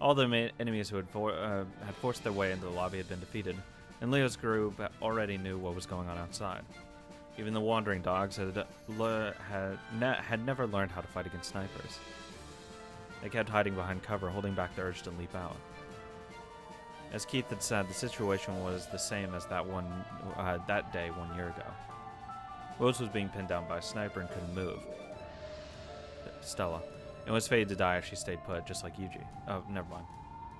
All the enemies who had forced their way into the lobby had been defeated, and Leo's group already knew what was going on outside. Even the wandering dogs had never learned how to fight against snipers. They kept hiding behind cover, holding back the urge to leap out. As Keith had said, the situation was the same as that day 1 year ago. Rose was being pinned down by a sniper and couldn't move. Stella. And was fated to die if she stayed put, just like Yuji. Oh, never mind.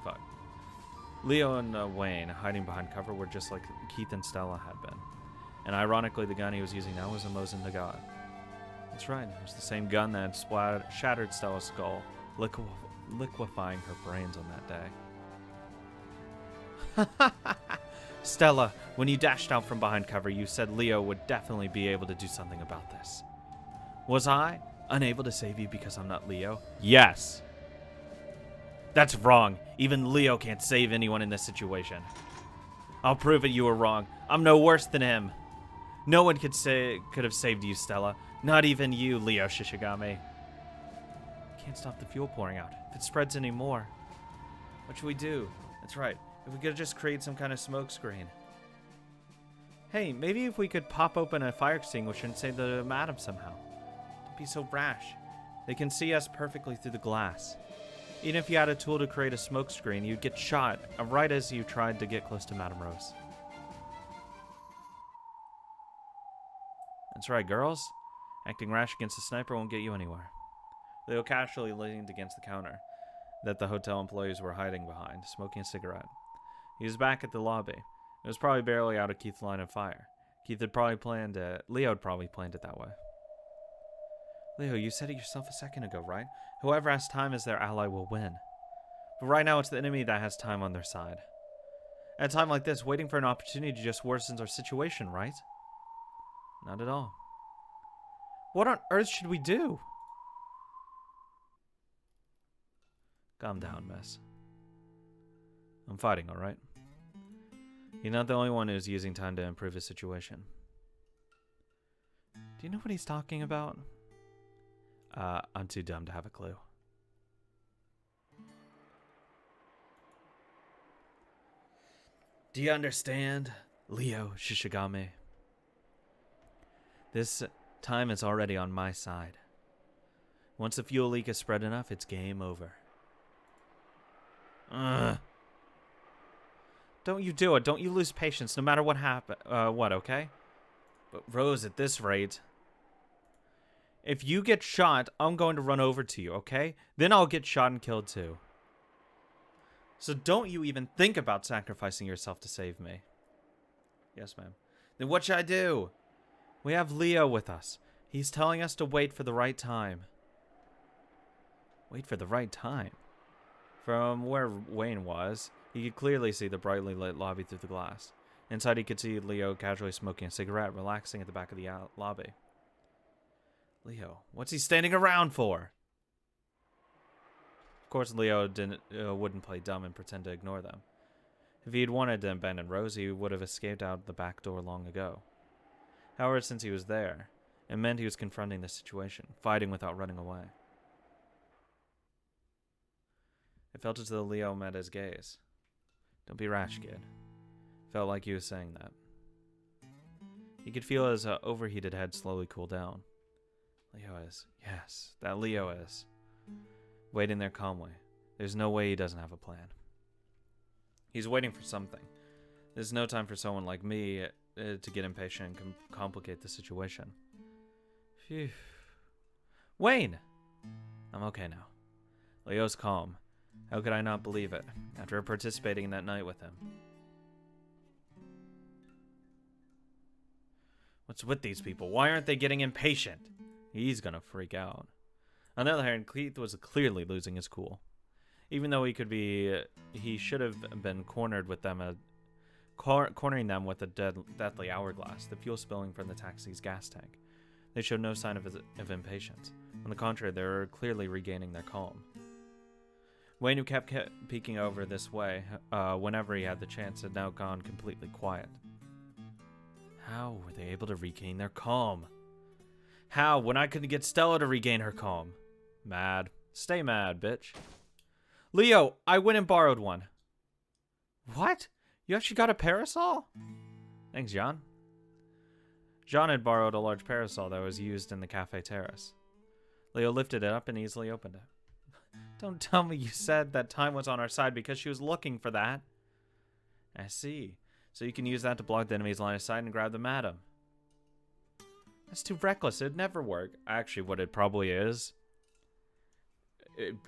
Fuck. Leo and Wayne, hiding behind cover, were just like Keith and Stella had been. And ironically, the gun he was using now was a Mosin Nagant. That's right, it was the same gun that had shattered Stella's skull, liquefying her brains on that day. Stella, when you dashed out from behind cover, you said Leo would definitely be able to do something about this. Was I unable to save you because I'm not Leo? Yes. That's wrong. Even Leo can't save anyone in this situation. I'll prove it you were wrong. I'm no worse than him. No one could have saved you, Stella. Not even you, Leo Shishigami. Can't stop the fuel pouring out. If it spreads any more, what should we do? That's right. If we could just create some kind of smoke screen. Hey, maybe if we could pop open a fire extinguisher and save the madam somehow. Don't be so rash. They can see us perfectly through the glass. Even if you had a tool to create a smoke screen, you'd get shot right as you tried to get close to Madame Rose. That's right, girls. Acting rash against a sniper won't get you anywhere. Leo casually leaned against the counter that the hotel employees were hiding behind, smoking a cigarette. He was back at the lobby. It was probably barely out of Keith's line of fire. Leo had probably planned it that way. Leo, you said it yourself a second ago, right? Whoever has time as their ally will win. But right now it's the enemy that has time on their side. At a time like this, waiting for an opportunity just worsens our situation, right? Not at all. What on earth should we do? Calm down, miss. I'm fighting, alright? You're not the only one who's using time to improve his situation. Do you know what he's talking about? I'm too dumb to have a clue. Do you understand, Leo Shishigami? This time is already on my side. Once the fuel leak is spread enough, it's game over. Don't you do it. Don't you lose patience, no matter what okay? But Rose, at this rate... If you get shot, I'm going to run over to you, okay? Then I'll get shot and killed too. So don't you even think about sacrificing yourself to save me. Yes, ma'am. Then what should I do? We have Leo with us. He's telling us to wait for the right time. Wait for the right time? From where Wayne was, he could clearly see the brightly lit lobby through the glass. Inside, he could see Leo casually smoking a cigarette, relaxing at the back of the lobby. Leo, what's he standing around for? Of course, Leo wouldn't play dumb and pretend to ignore them. If he had wanted to abandon Rose, he would have escaped out the back door long ago. However, since he was there, it meant he was confronting the situation, fighting without running away. It felt as though Leo met his gaze. Don't be rash, kid. Felt like he was saying that. He could feel his overheated head slowly cool down. Leo is. Yes, that Leo is. Waiting there calmly. There's no way he doesn't have a plan. He's waiting for something. There's no time for someone like me to get impatient and complicate the situation. Phew. Wayne! I'm okay now. Leo's calm. How could I not believe it, after participating in that night with him? What's with these people? Why aren't they getting impatient? He's gonna freak out. On the other hand, Keith was clearly losing his cool. Even though he should have been cornered with them, cornering them with a deathly hourglass, the fuel spilling from the taxi's gas tank. They showed no sign of impatience. On the contrary, they were clearly regaining their calm. Wayne, who kept peeking over this way whenever he had the chance, had now gone completely quiet. How were they able to regain their calm? How, when I couldn't get Stella to regain her calm? Mad. Stay mad, bitch. Leo, I went and borrowed one. What? You actually got a parasol? Thanks, Jean. Jean had borrowed a large parasol that was used in the cafe terrace. Leo lifted it up and easily opened it. Don't tell me you said that time was on our side because she was looking for that. I see. So you can use that to block the enemy's line of sight and grab the madam. That's too reckless. It'd never work. Actually, what it probably is,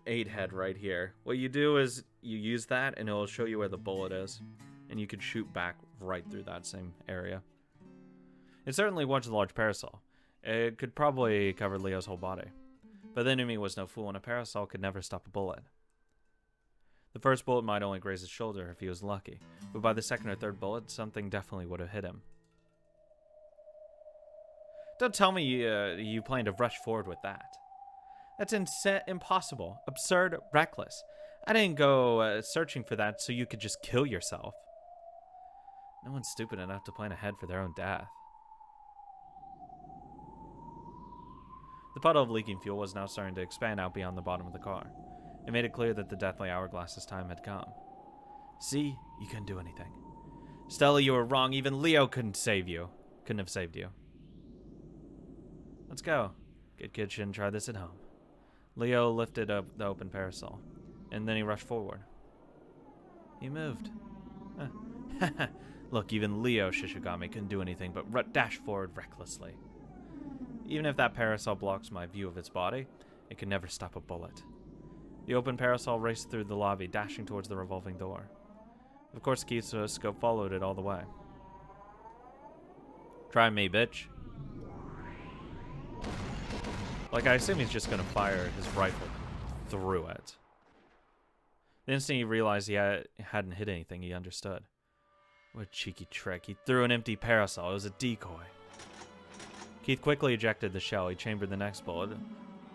8 head right here. What you do is you use that and it'll show you where the bullet is. And you can shoot back right through that same area. It certainly was a large parasol. It could probably cover Leo's whole body. But the enemy was no fool and a parasol could never stop a bullet. The first bullet might only graze his shoulder if he was lucky. But by the second or third bullet, something definitely would have hit him. Don't tell me you plan to rush forward with that. That's impossible, absurd, reckless. I didn't go searching for that so you could just kill yourself. No one's stupid enough to plan ahead for their own death. The puddle of leaking fuel was now starting to expand out beyond the bottom of the car. It made it clear that the deathly hourglass's time had come. See, you couldn't do anything. Stella, you were wrong. Even Leo couldn't save you. Couldn't have saved you. Let's go. Good kid shouldn't try this at home. Leo lifted up the open parasol, and then he rushed forward. He moved. Huh. Look, even Leo Shishigami couldn't do anything but dash forward recklessly. Even if that parasol blocks my view of its body, it can never stop a bullet. The open parasol raced through the lobby, dashing towards the revolving door. Of course, Keith's scope followed it all the way. Try me, bitch. Like, I assume he's just going to fire his rifle through it. The instant he realized he hadn't hit anything, he understood. What a cheeky trick. He threw an empty parasol. It was a decoy. Keith quickly ejected the shell. He chambered the next bullet,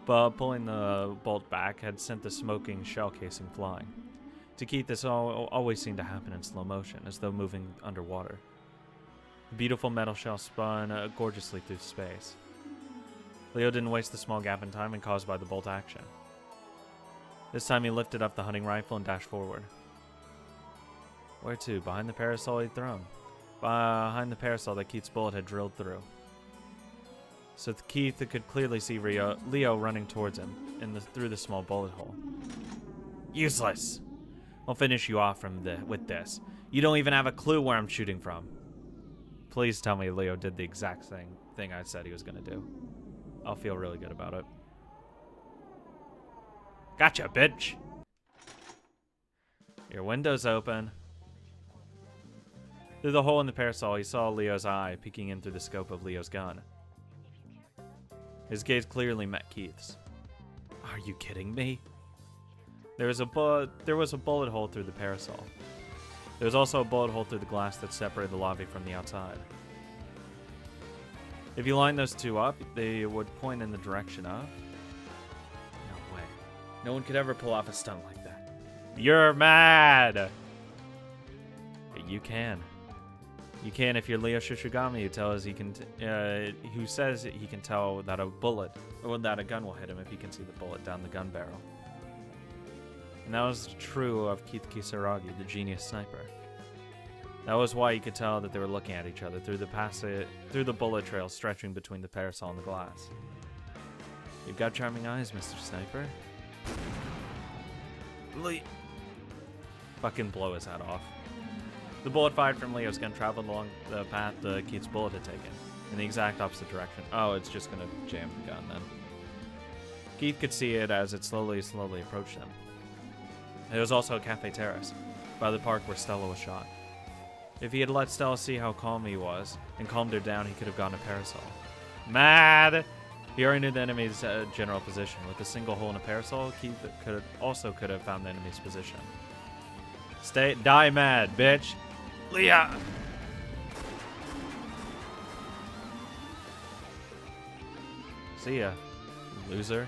but pulling the bolt back had sent the smoking shell casing flying. To Keith, this always seemed to happen in slow motion, as though moving underwater. The beautiful metal shell spun gorgeously through space. Leo didn't waste the small gap in time and caused by the bolt action. This time he lifted up the hunting rifle and dashed forward. Where to? Behind the parasol he'd thrown. Behind the parasol that Keith's bullet had drilled through. So Keith could clearly see Leo running towards him through the small bullet hole. Useless! I'll finish you off with this. You don't even have a clue where I'm shooting from. Please tell me Leo did the exact same thing I said he was going to do. I'll feel really good about it. Gotcha, bitch! Your window's open. Through the hole in the parasol, he saw Leo's eye peeking in through the scope of Leo's gun. His gaze clearly met Keith's. Are you kidding me? There was a bullet hole through the parasol. There was also a bullet hole through the glass that separated the lobby from the outside. If you line those two up, they would point in the direction of... No way. No one could ever pull off a stunt like that. You're mad! You can. You can if you're Leo Shishigami, who says he can tell that a gun will hit him if he can see the bullet down the gun barrel. And that was true of Keith Kisaragi, the genius sniper. That was why he could tell that they were looking at each other through the bullet trail stretching between the parasol and the glass. You've got charming eyes, Mr. Sniper. Fucking blow his head off. The bullet fired from Leo's gun traveled along the path Keith's bullet had taken, in the exact opposite direction. Oh, it's just gonna jam the gun then. Keith could see it as it slowly approached them. There was also a cafe terrace, by the park where Stella was shot. If he had let Stella see how calm he was, and calmed her down, he could have gotten a parasol. Mad! He already knew the enemy's general position. With a single hole in a parasol, Keith could have found the enemy's position. Die mad, bitch! Leah! See ya, loser.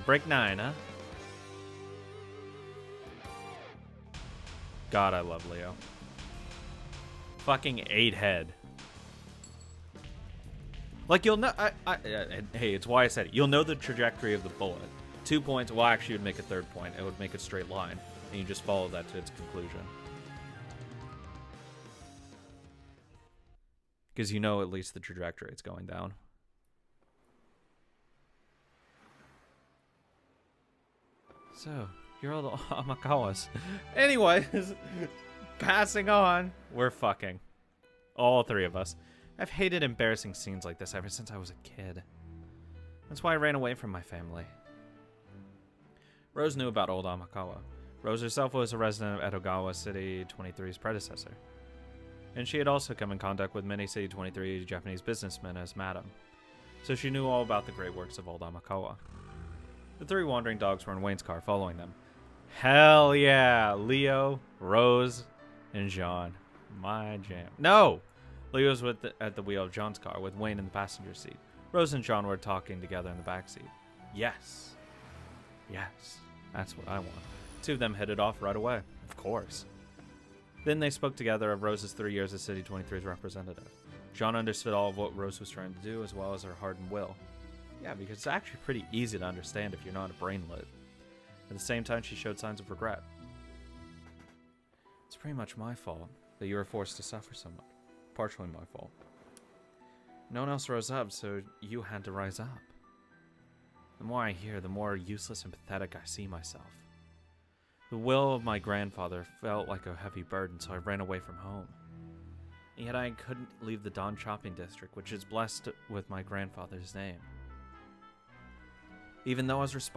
Break 9, huh? God, I love Leo. Fucking 8 head. Like, you'll know... hey, it's why I said it. You'll know the trajectory of the bullet. 2 points. Well, actually, it would make a third point. It would make a straight line, and you just follow that to its conclusion. Because you know at least the trajectory it's going down. So, you're all the Amakawas. Anyways, passing on. We're fucking. All three of us. I've hated embarrassing scenes like this ever since I was a kid. That's why I ran away from my family. Rose knew about old Amakawa. Rose herself was a resident of Edogawa City 23's predecessor. And she had also come in contact with many City 23 Japanese businessmen as madam. So she knew all about the great works of old Amakawa. The three wandering dogs were in Wayne's car following them. Hell yeah! Leo, Rose, and John. My jam. No! Leo was at the wheel of John's car with Wayne in the passenger seat. Rose and John were talking together in the back seat. Yes. Yes. That's what I want. Two of them headed off right away. Of course. Then they spoke together of Rose's 3 years as City 23's representative. John understood all of what Rose was trying to do, as well as her hardened will. Yeah, because it's actually pretty easy to understand if you're not a brainlet. At the same time, she showed signs of regret. It's pretty much my fault that you were forced to suffer so much. Partially my fault. No one else rose up, so you had to rise up. The more I hear, the more useless and pathetic I see myself. The will of my grandfather felt like a heavy burden, so I ran away from home. And yet I couldn't leave the Don Shopping District, which is blessed with my grandfather's name. Even though I was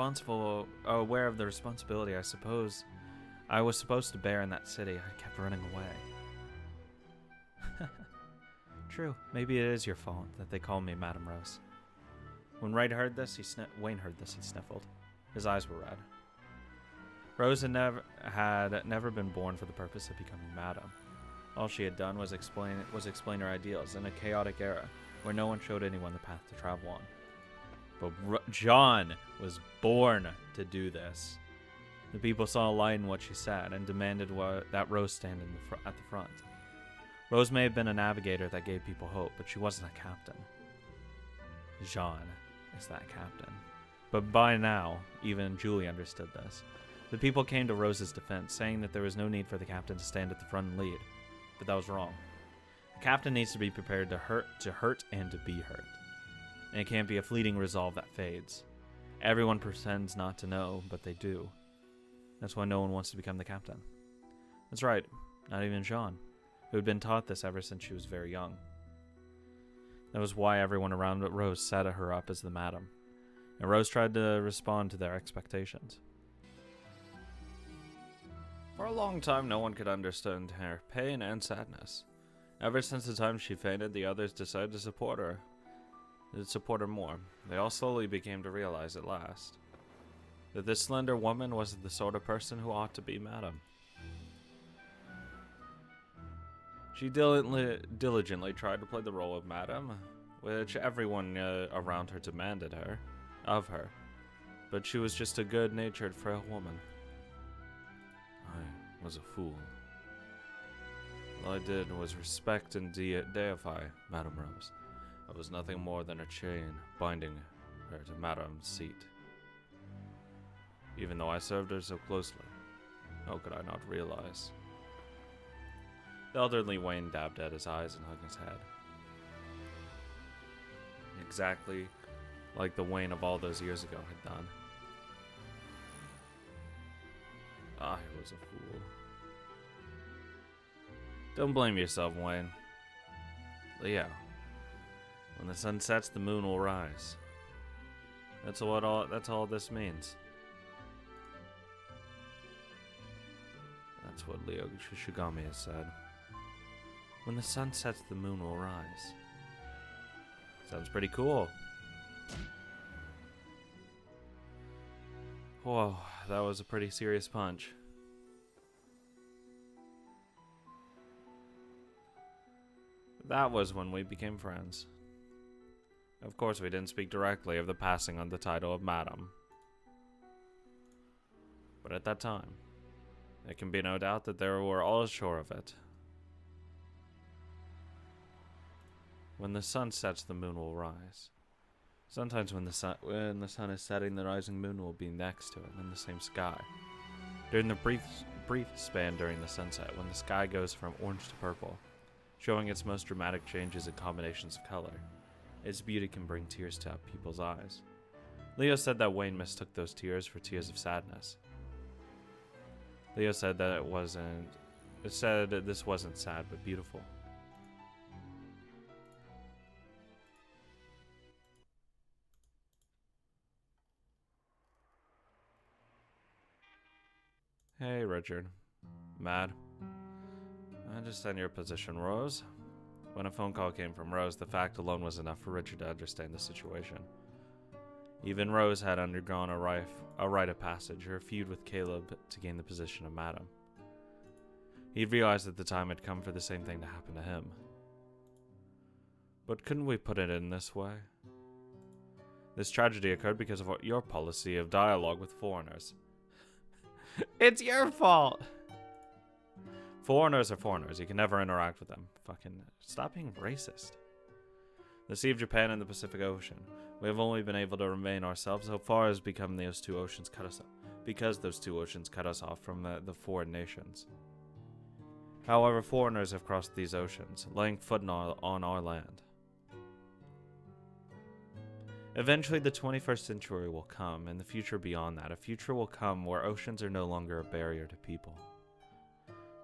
aware of the responsibility I was supposed to bear in that city, I kept running away. True, maybe it is your fault that they call me Madame Rose. When Wayne heard this, he sniffled. His eyes were red. Rose had never been born for the purpose of becoming Madame. All she had done was explain her ideals in a chaotic era where no one showed anyone the path to travel on. But John was born to do this. The people saw a light in what she said and demanded that Rose stand at the front. Rose may have been a navigator that gave people hope, but she wasn't a captain. Jean is that captain. But by now, even Julie understood this. The people came to Rose's defense, saying that there was no need for the captain to stand at the front and lead. But that was wrong. The captain needs to be prepared to hurt and to be hurt. And it can't be a fleeting resolve that fades. Everyone pretends not to know, but they do. That's why no one wants to become the captain. That's right, not even Jean, who had been taught this ever since she was very young. That was why everyone around Rose set her up as the madam, and Rose tried to respond to their expectations. For a long time, no one could understand her pain and sadness. Ever since the time she fainted, the others decided to support her more. They all slowly became to realize at last that this slender woman was the sort of person who ought to be madam. She diligently tried to play the role of madam, which everyone around her demanded of her, but she was just a good-natured, frail woman. I was a fool. All I did was respect and deify Madame Rose. I was nothing more than a chain binding her to Madame's seat. Even though I served her so closely, how could I not realize? The elderly Wayne dabbed at his eyes and hung his head. Exactly like the Wayne of all those years ago had done. I was a fool. Don't blame yourself, Wayne. Leo, when the sun sets, the moon will rise. That's all this means. That's what Leo Shishigami has said. When the sun sets, the moon will rise. Sounds pretty cool. Whoa, that was a pretty serious punch. That was when we became friends. Of course, we didn't speak directly of the passing on the title of Madam. But at that time, there can be no doubt that they were all sure of it. When the sun sets, the moon will rise. Sometimes when the sun is setting, the rising moon will be next to it in the same sky. During the brief span during the sunset, when the sky goes from orange to purple, showing its most dramatic changes and combinations of color, its beauty can bring tears to people's eyes. Leo said that Wayne mistook those tears for tears of sadness. Leo said that it said that this wasn't sad but beautiful. Hey, Richard. Mad? I understand your position, Rose. When a phone call came from Rose, the fact alone was enough for Richard to understand the situation. Even Rose had undergone a rite of passage, her feud with Caleb to gain the position of Madam. He realized that the time had come for the same thing to happen to him. But couldn't we put it in this way? This tragedy occurred because of your policy of dialogue with foreigners. It's your fault! Foreigners are foreigners. You can never interact with them. Fucking stop being racist. The Sea of Japan and the Pacific Ocean. We have only been able to remain ourselves so far as become those two oceans cut us off, because those two oceans cut us off from the foreign nations. However, foreigners have crossed these oceans, laying foot on our land. Eventually, the 21st century will come, and the future beyond that. A future will come where oceans are no longer a barrier to people.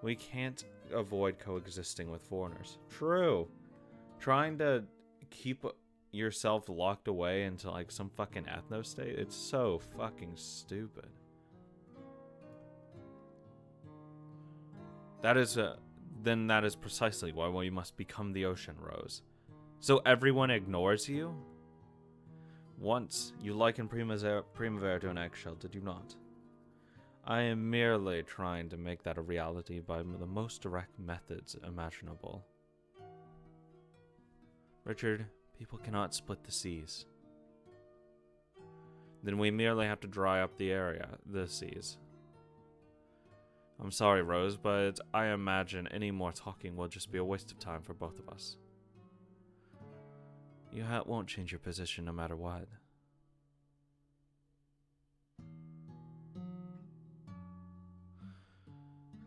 We can't avoid coexisting with foreigners. True. Trying to keep yourself locked away into like some fucking ethno state, it's so fucking stupid. That is precisely why we must become the ocean, Rose. So everyone ignores you? Once, you likened Primavera to an eggshell, did you not? I am merely trying to make that a reality by the most direct methods imaginable. Richard, people cannot split the seas. Then we merely have to dry up the seas. I'm sorry, Rose, but I imagine any more talking will just be a waste of time for both of us. You won't change your position no matter what.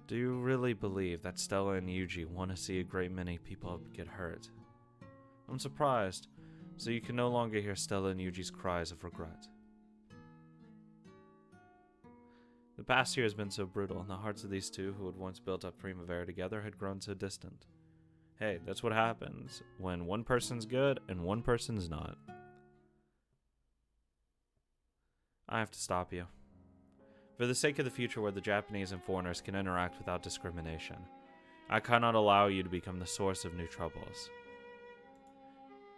Do you really believe that Stella and Yuji want to see a great many people get hurt? I'm surprised, so you can no longer hear Stella and Yuji's cries of regret. The past year has been so brutal, and the hearts of these two who had once built up Primavera together had grown so distant. Hey, that's what happens when one person's good and one person's not. I have to stop you. For the sake of the future where the Japanese and foreigners can interact without discrimination, I cannot allow you to become the source of new troubles.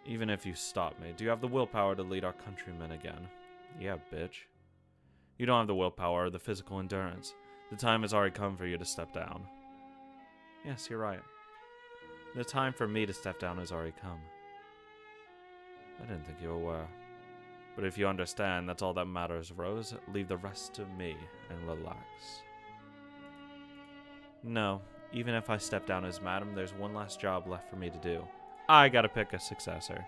Even if you stop me, do you have the willpower to lead our countrymen again? Yeah, bitch. You don't have the willpower or the physical endurance. The time has already come for you to step down. Yes, you're right. The time for me to step down has already come. I didn't think you were. But if you understand, that's all that matters, Rose. Leave the rest to me and relax. No, even if I step down as Madam, there's one last job left for me to do. I gotta pick a successor.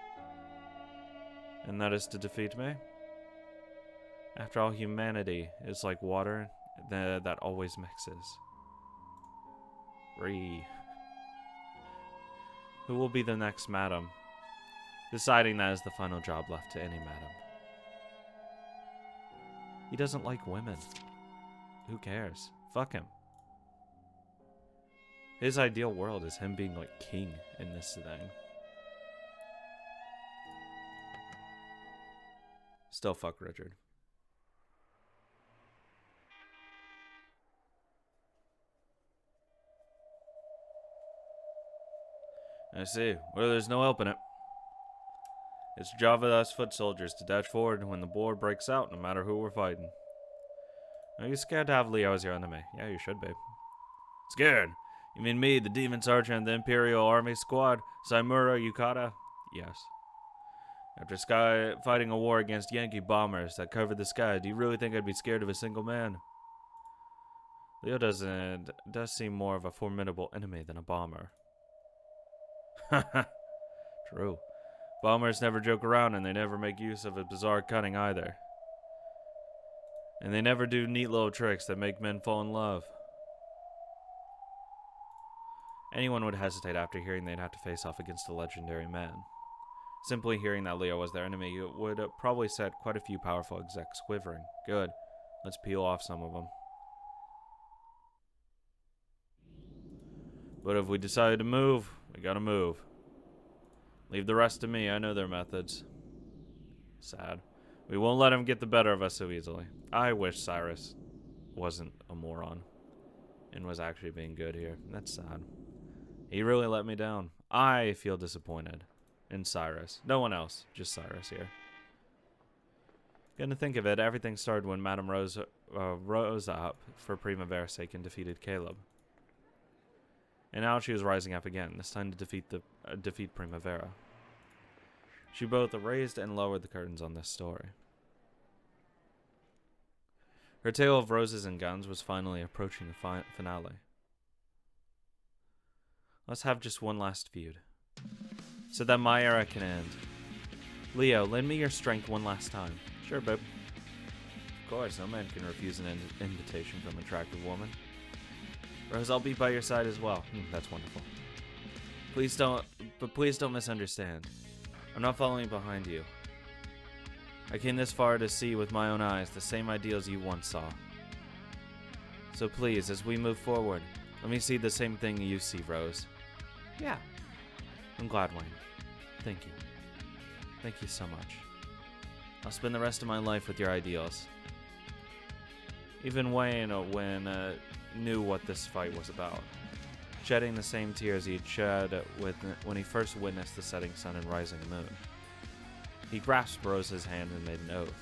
And that is to defeat me? After all, humanity is like water that always mixes. Who will be the next Madam? Deciding that is the final job left to any Madam. He doesn't like women. Who cares? Fuck him. His ideal world is him being like king in this thing. Still fuck Richard. I see. Well, there's no helping it. It's the job of us foot soldiers to dash forward when the war breaks out, no matter who we're fighting. Are you scared to have Leo as your enemy? Yeah, you should be. Scared? You mean me, the Demon Sergeant of the Imperial Army Squad, Saimura Yukata? Yes. After fighting a war against Yankee bombers that covered the sky, do you really think I'd be scared of a single man? Leo does seem more of a formidable enemy than a bomber. True. Bombers never joke around, and they never make use of a bizarre cunning either. And they never do neat little tricks that make men fall in love. Anyone would hesitate after hearing they'd have to face off against a legendary man. Simply hearing that Leo was their enemy would probably set quite a few powerful execs quivering. Good. Let's peel off some of them. But if we decided to move, we gotta move. Leave the rest to me, I know their methods. Sad. We won't let him get the better of us so easily. I wish Cyrus wasn't a moron and was actually being good here. That's sad. He really let me down. I feel disappointed in Cyrus. No one else, just Cyrus here. Gonna think of it, everything started when Madame rose up for Primavera's sake and defeated Caleb. And now she was rising up again, this time to defeat Primavera. She both raised and lowered the curtains on this story. Her tale of roses and guns was finally approaching the finale. Let's have just one last feud, so that my era can end. Leo, lend me your strength one last time. Sure, babe. Of course, no man can refuse an invitation from an attractive woman. Rose, I'll be by your side as well. That's wonderful. Please don't misunderstand. I'm not following behind you. I came this far to see with my own eyes the same ideals you once saw. So please, as we move forward, let me see the same thing you see, Rose. Yeah. I'm glad, Wayne. Thank you. Thank you so much. I'll spend the rest of my life with your ideals. Even Wayne, knew what this fight was about, shedding the same tears he'd shed when he first witnessed the setting sun and rising moon. He grasped Rose's hand and made an oath.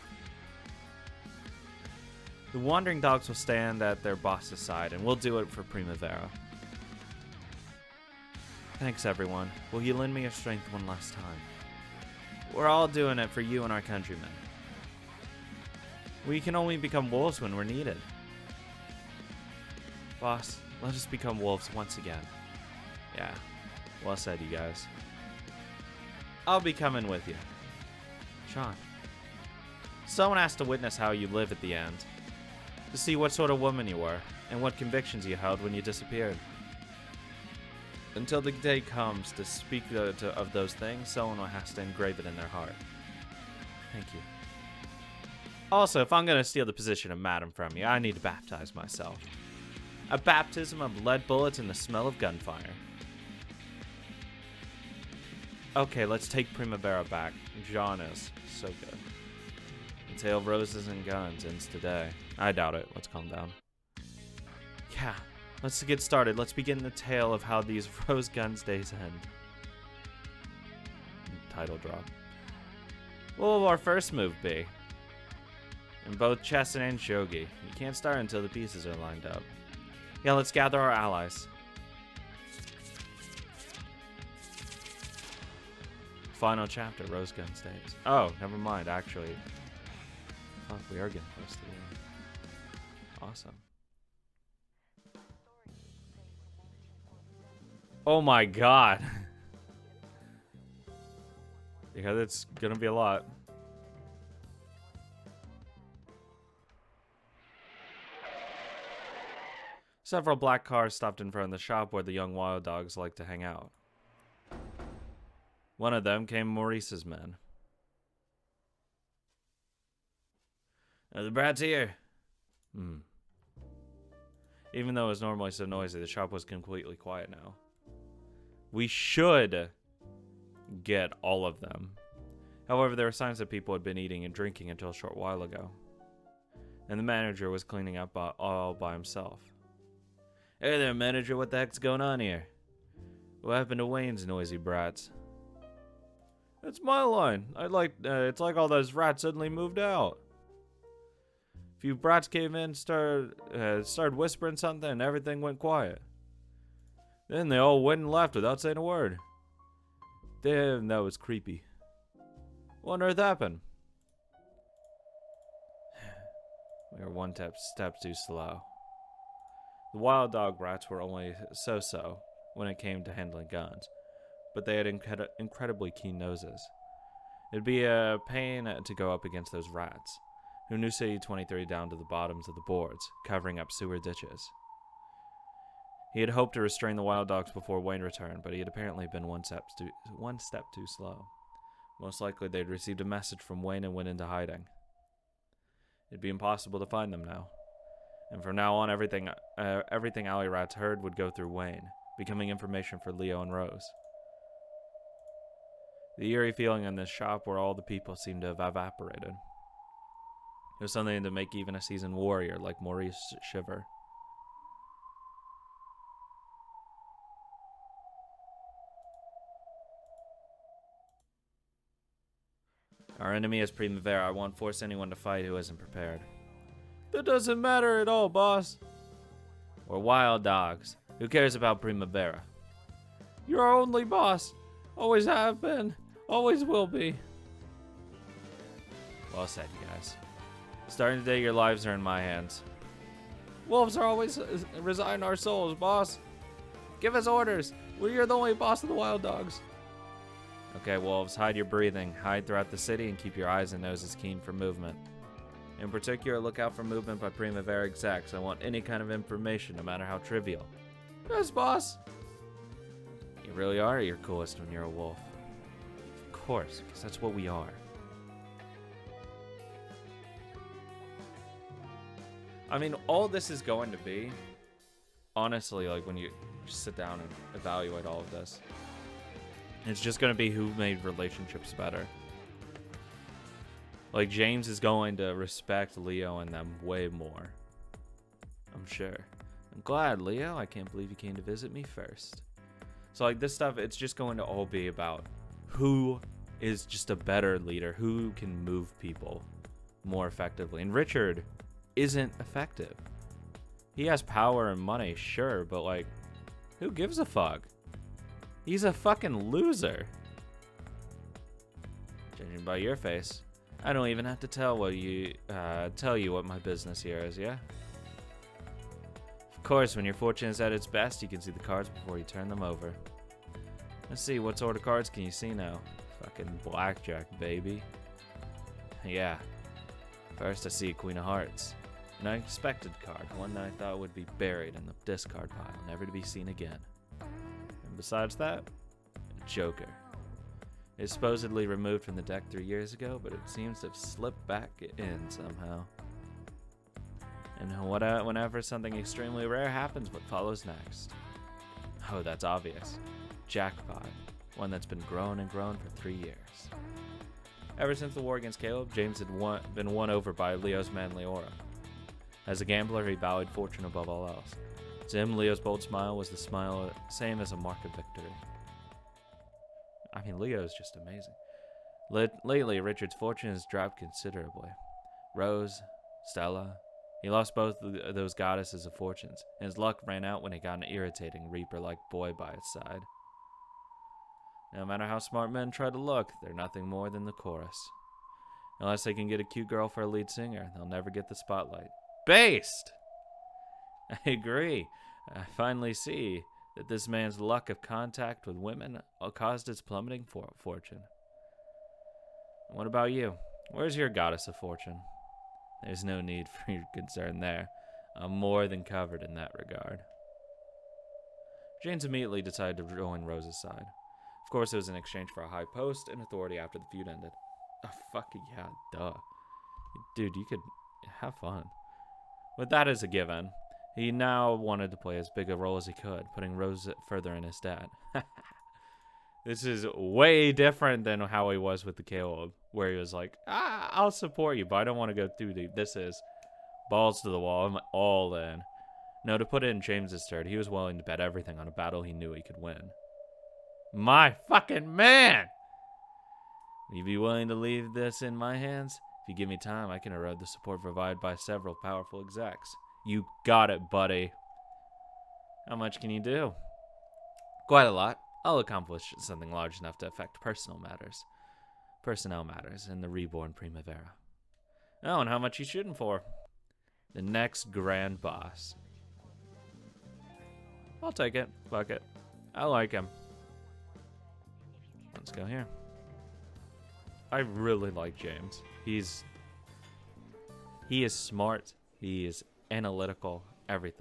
The wandering dogs will stand at their boss's side, and we'll do it for Primavera. Thanks, everyone. Will you lend me your strength one last time? We're all doing it for you and our countrymen. We can only become wolves when we're needed. Boss, let us become wolves once again. Yeah, well said, you guys. I'll be coming with you. Sean. Someone has to witness how you live at the end, to see what sort of woman you were, and what convictions you held when you disappeared. Until the day comes to speak of those things, someone has to engrave it in their heart. Thank you. Also, if I'm going to steal the position of Madam from you, I need to baptize myself. A baptism of lead bullets and the smell of gunfire. Okay, let's take Primavera back. John is so good. The tale of roses and guns ends today. I doubt it. Let's calm down. Yeah, let's get started. Let's begin the tale of how these rose guns days end. Title drop. What will our first move be? In both chess and shogi. You can't start until the pieces are lined up. Yeah, let's gather our allies. Final chapter, Rose Gun Days. Oh, never mind, actually. Fuck, we are getting close to the end. Awesome. Oh my god. Yeah, that's gonna be a lot. Several black cars stopped in front of the shop where the young wild dogs like to hang out. One of them came Maurice's men. The brat's here. Even though it was normally so noisy, the shop was completely quiet now. We should get all of them. However, there were signs that people had been eating and drinking until a short while ago. And the manager was cleaning up all by himself. Hey there, manager, what the heck's going on here? What happened to Wayne's noisy brats? It's my line. It's like all those rats suddenly moved out. A few brats came in, started whispering something, and everything went quiet. Then they all went and left without saying a word. Damn, that was creepy. What on earth happened? We were one step too slow. The wild dog rats were only so-so when it came to handling guns, but they had incredibly keen noses. It'd be a pain to go up against those rats, who knew City 23 down to the bottoms of the boards, covering up sewer ditches. He had hoped to restrain the wild dogs before Wayne returned, but he had apparently been one step too slow. Most likely they'd received a message from Wayne and went into hiding. It'd be impossible to find them now. And from now on, everything Alley Rats heard would go through Wayne, becoming information for Leo and Rose. The eerie feeling in this shop where all the people seemed to have evaporated. It was something to make even a seasoned warrior like Maurice shiver. Our enemy is Primavera. I won't force anyone to fight who isn't prepared. That doesn't matter at all, boss. We're wild dogs. Who cares about Primavera? You're our only boss. Always have been. Always will be. Well said, you guys. Starting today, your lives are in my hands. Wolves are always resign our souls, boss. Give us orders. You're the only boss of the wild dogs. Okay, wolves, hide your breathing. Hide throughout the city and keep your eyes and noses keen for movement. In particular, look out for movement by Primavera execs. I want any kind of information, no matter how trivial. Yes, boss. You really are at your coolest when you're a wolf. Of course, because that's what we are. I mean, all this is going to be, honestly, like when you just sit down and evaluate all of this, it's just going to be who made relationships better. Like, James is going to respect Leo and them way more. I'm sure. I'm glad, Leo. I can't believe you came to visit me first. So, like, this stuff, it's just going to all be about who is just a better leader, who can move people more effectively. And Richard isn't effective. He has power and money, sure, but, like, who gives a fuck? He's a fucking loser. Judging by your face, I don't even have to tell you what my business here is, yeah? Of course, when your fortune is at its best, you can see the cards before you turn them over. Let's see, what sort of cards can you see now? Fucking blackjack, baby. Yeah. First, I see a Queen of Hearts. An unexpected card, one that I thought would be buried in the discard pile, never to be seen again. And besides that, a Joker. It's supposedly removed from the deck 3 years ago, but it seems to have slipped back in somehow. And whenever something extremely rare happens, what follows next? Oh, that's obvious. Jackpot. One that's been growing and growing for 3 years. Ever since the war against Caleb, James had been won over by Leo's manly aura. As a gambler, he valued fortune above all else. To him, Leo's bold smile was the smile same as a mark of victory. I mean, Leo is just amazing. Lately, Richard's fortune has dropped considerably. Rose, Stella, he lost both of those goddesses of fortunes, and his luck ran out when he got an irritating Reaper-like boy by his side. No matter how smart men try to look, they're nothing more than the chorus. Unless they can get a cute girl for a lead singer, they'll never get the spotlight. Based! I agree. I finally see that this man's luck of contact with women caused his plummeting fortune. What about you? Where's your goddess of fortune? There's no need for your concern there. I'm more than covered in that regard. James immediately decided to join Rose's side. Of course, it was in exchange for a high post and authority after the feud ended. Oh, fucking yeah, duh. Dude, you could have fun. With that as a given, he now wanted to play as big a role as he could, putting Rose further in his stead. This is way different than how he was with the Caleb, where he was like, I'll support you, but I don't want to go through this is balls to the wall, I'm all in. No, to put it in James's third, he was willing to bet everything on a battle he knew he could win. My fucking man! Will you be willing to leave this in my hands? If you give me time, I can erode the support provided by several powerful execs. You got it, buddy. How much can you do? Quite a lot. I'll accomplish something large enough to affect personnel matters in the reborn Primavera. Oh, and how much you shooting for? The next grand boss. I'll take it. Fuck it. I like him. Let's go here. I really like James. He is smart. He is analytical. Everything.